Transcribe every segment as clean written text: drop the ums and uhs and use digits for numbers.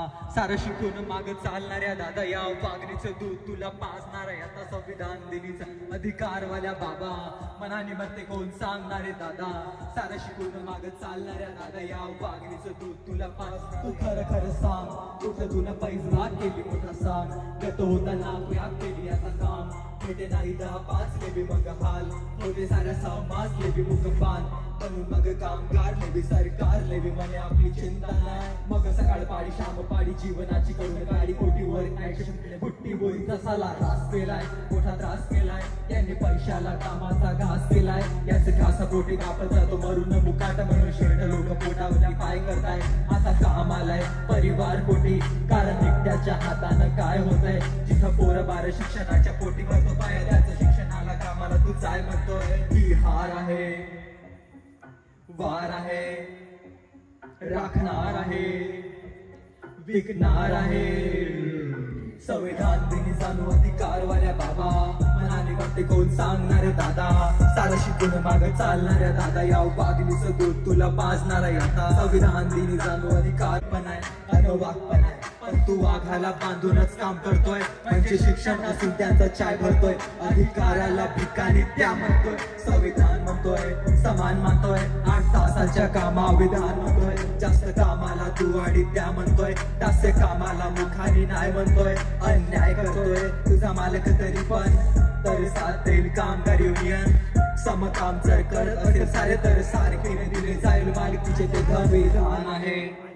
सारं शिकून माग चालणाऱ्या दादा या वागणीचं दूध तुला पाजणार आहे आता संविधान दिनीचा अधिकारवाल्या बाबा मनाने म्हणते कोण सांगणारे दादा सारं शिकून माग चालणाऱ्या दादा या वागणीचं दूध तुला पाज तू खरं खरं सांग कुठं तुला पैसा केली मोठा सांग गत होताना व्याप केली आता काम भेटे नाही 10-5 लेबी मग हाल होते साऱ्या समाज लेबी मुकपान म्हणून मग कामगार लेबी सरकार लेबी म्हणे आपली चिंता नाही मग सकाळ पाडी शाम पाडी जीवनाची करून गाडी कोटीवर ऍक्शन बुट्टी बोई तसाला त्रास केलाय मोठा त्रास केलाय यांनी पैशाला कामाचा घास केलाय याचे घासा पोटी कापत जातो मरून मुकाट म्हणून शेड लोक पोटावल्या पाय करताय आता काम आलाय परिवार पोटी कारण एकट्याच्या हातानं काय होतंय जिथं पोरं बार शिक्षणाच्या पोटी करतो पाय त्याचं शिक्षणाला कामाला तू जाय म्हणतोय ही हार आहे वार आहे राखणार आहे विकणार आहे संविधान दिनी जाणू अधिकारवाल्या बाबा मनाने म्हणते कोण सांगणारे दादा सारं शिकून माग चालणाऱ्या दादा या वागणीचं दूध तुला पाजणार आता संविधान दिनी जाणू अधिकार पण आहे अनोवाक पण आहे पण तू वाघाला बांधूनच काम करतोय म्हणजे शिक्षण असून त्यांचा चाय भरतोय अधिकाराला भिकाणी त्या म्हणतोय संविधान म्हणतोय समान मानतोय 8 तासाच्या कामा विधान म्हणतोय जास्त कामाला तू आणि त्या म्हणतोय दास्य कामाला मुखाने नाही म्हणतोय अन्याय करतोय तुझा मालक तरी पण तर साथ देईल कामगार युनियन समकाम जर करत असेल सारे तर सारखे दिले जाईल मालकीचे ते संविधान आहे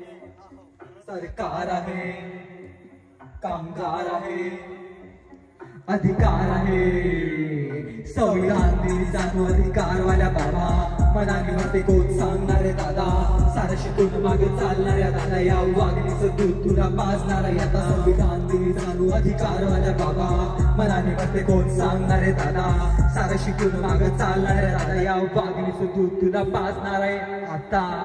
सरकार आहे कामगार आहे अधिकार आहे संविधान दिनी जाणू अधिकारवाल्या बाबा मनाने म्हणते कोण सांगणारे दादा सारं शिकून मागे चालणाऱ्या दादा या वागणीचं दूध तुला पाजणार आता संविधान दिनी जाणू अधिकारवाल्या बाबा मनाने म्हणते कोण सांगणारे दादा सारं शिकून मागे चालणाऱ्या दादा या वागणीचं दूध तुला पाजणार आहे आता